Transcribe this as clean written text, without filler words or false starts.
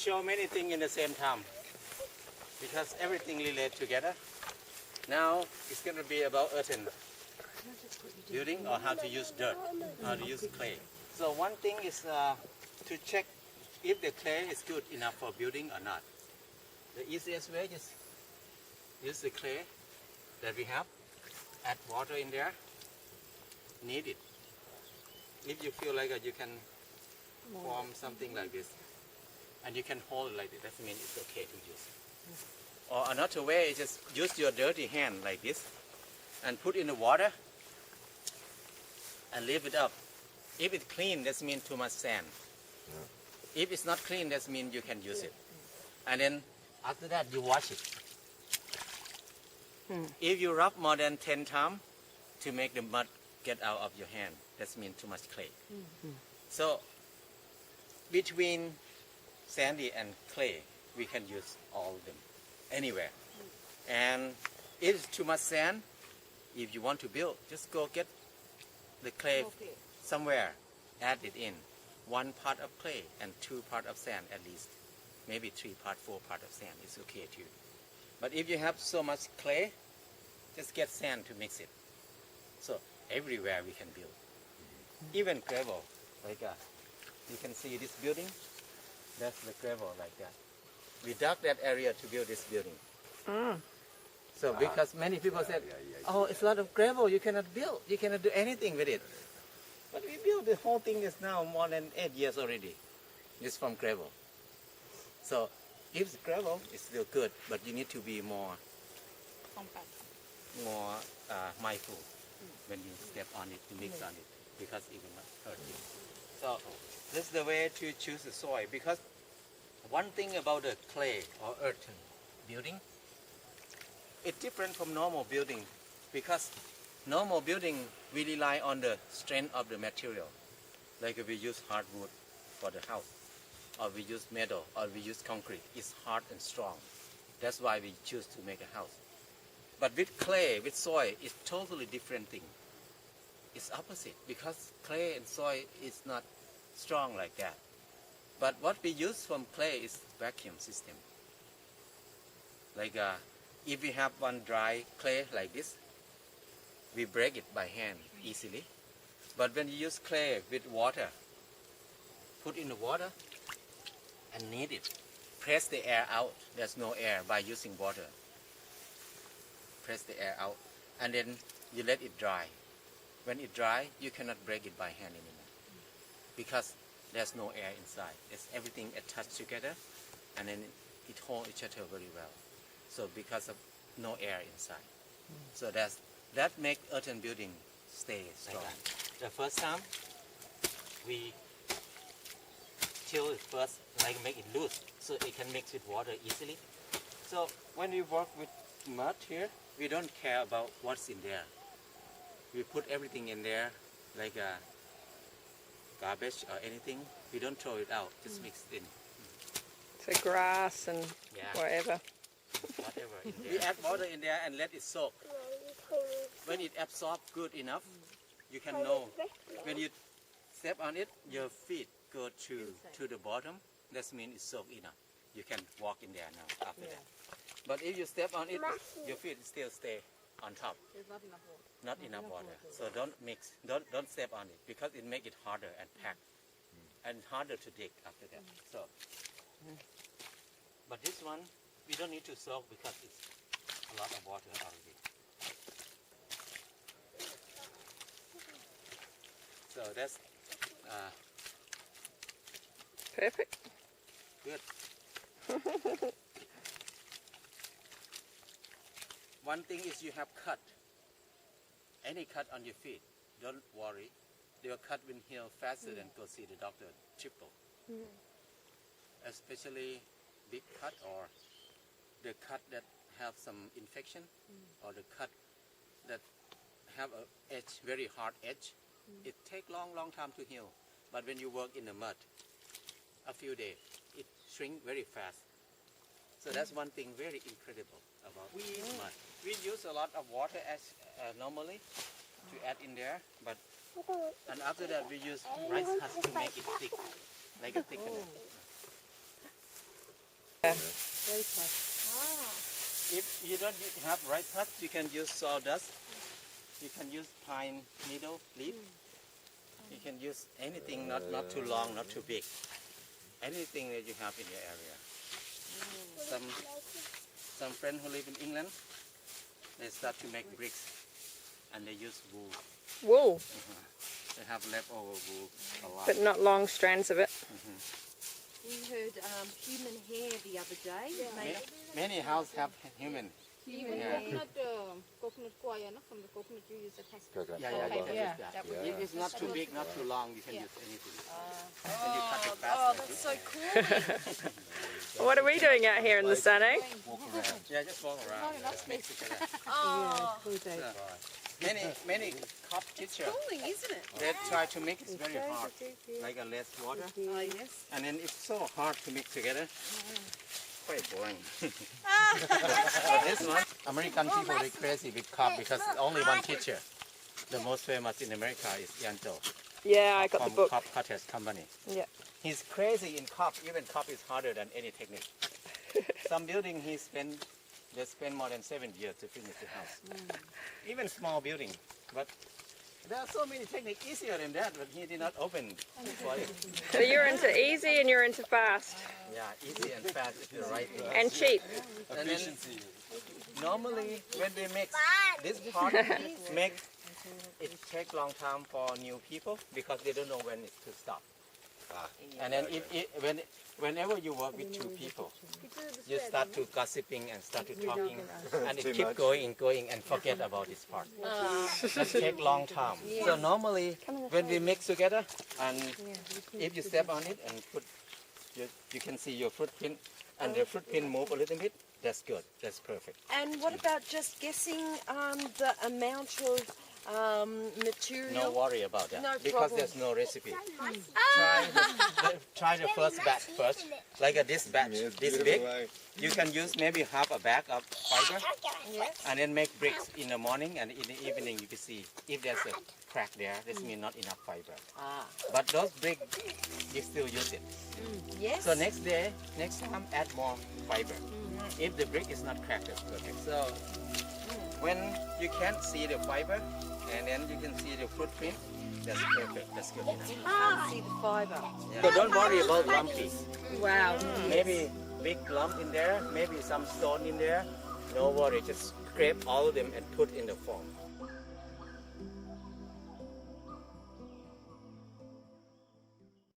show many things in the same time because everything relates together. Now it's going to be about earthen building or how to use dirt, how to use clay. So one thing is to check if the clay is good enough for building or not. The easiest way is use the clay that we have, add water in there, knead it. If you feel like you can form something like this, and you can hold it like this, that means it's okay to use. Or another way is just use your dirty hand like this, and put in the water, and leave it up. If it's clean, that means too much sand. If it's not clean, that means you can use it. And then after that, you wash it. If you rub more than 10 times to make the mud get out of your hand, that means too much clay. So between sandy and clay, we can use all of them anywhere. And if it's too much sand, if you want to build, just go get the clay somewhere, add it in. 1 part of clay and 2 parts of sand at least. Maybe 3 parts, 4 parts of sand is okay too. But if you have so much clay, just get sand to mix it. So everywhere we can build. Even gravel, like you can see this building, that's the gravel like that. We dug that area to build this building. So because many people said, oh, it's a lot of gravel, you cannot build, you cannot do anything with it. But we built the whole thing is now more than 8 years already. It's from gravel. So if it's gravel, it's still good, but you need to be more mindful when you step on it, to mix on it, because it will not hurt you. So this is the way to choose the soil, because one thing about the clay or earthen building, it's different from normal building, because normal building we rely on the strength of the material, like if we use hardwood for the house, or we use metal, or we use concrete. It's hard and strong. That's why we choose to make a house. But with clay, with soil, it's totally different thing. It's opposite, because clay and soil is not strong like that. But what we use from clay is vacuum system. Like if we have one dry clay like this, we break it by hand easily. But when you use clay with water, put in the water and knead it. Press the air out. There's no air by using water. Press the air out, and then you let it dry. When it dry, you cannot break it by hand anymore, because there's no air inside. It's everything attached together, and then it holds each other very well. So because of no air inside, so that make earthen building stay strong. The first time we till it first, like make it loose, so it can mix with water easily. So when we work with mud here, we don't care about what's in there. We put everything in there, like garbage or anything. We don't throw it out, just mix it in. So grass and whatever. Whatever in there. We add water in there and let it soak. When it absorbs good enough, you can know. When you step on it, your feet go to the bottom. That means it's soaked enough. You can walk in there now after that. But if you step on it, your feet still stay on top. There's not enough water. Not enough water. So don't mix. Don't step on it, because it make it harder and packed and harder to dig after that. So, but this one we don't need to soak because it's a lot of water already. So that's Perfect. good. One thing is you have cut. Any cut on your feet, don't worry. Your cut will heal faster than go see the doctor triple. Especially big cut, or the cut that have some infection, or the cut that have a edge, very hard edge. It take long time to heal. But when you work in the mud, a few days, it shrink very fast. So that's one thing very incredible about mud. We use a lot of water as normally to add in there, but and after that we use rice husk to make it thick, like a thickener. If you don't have rice husk, you can use sawdust. You can use pine needle leaf. You can use anything not too long, not too big. Anything that you have in your area. Some friends who live in England, they start to make bricks, and they use wool. Wool, They have leftover wool a lot. but not long strands of it. We heard human hair the other day. Many houses have human. Even Yeah. coconut coir, no? From the coconut you use it has It's not too big, not too long. You can use anything. And you cut it Oh, fast. that's so cool. What are we doing out here in the sun, eh? Walk around. Yeah, just walk around. Just mix it together. Oh, Many cop teachers, cooling, isn't it? they try to make it very hard, like a less water. Oh, yes. And then it's so hard to mix together. Quite boring. This one, American people, they're crazy with cop because only one teacher. The most famous in America is Yanto. Yeah, I got the From book. Cop Cutters Company. Yeah. He's crazy in cop. Even cop is harder than any technique. Some building they spend more than 7 years to finish the house. Even small building. But there are so many techniques easier than that, but he did not open for it. So you're into easy and you're into fast Yeah, easy and fast is the right thing. and cheap. And then, normally when they mix this part, it take long time for new people because they don't know when it's to stop. And then whenever you work with two people, you start to gossiping and start to talking, and it keep going and forget about this part. That take long time. So normally when we mix together, and if you step on it and you can see your footprint, and the footprint move a little bit. That's good. That's perfect. And what about just guessing the amount of material? No worry about that No because problem. there's no recipe. Try the first batch first, like this batch, this big. You can use maybe half a bag of fiber, and then make bricks in the morning, and in the evening you can see if there's a crack there. This means not enough fiber. But those bricks, you still use it. Yes. So next time add more fiber. If the brick is not cracked, that's perfect. So when you can't see the fiber, and then you can see the footprint, that's perfect. That's good enough. Can't see the fiber. So don't worry about lumpy. Wow. Maybe big lump in there, maybe some stone in there. No worry, just scrape all of them and put in the form.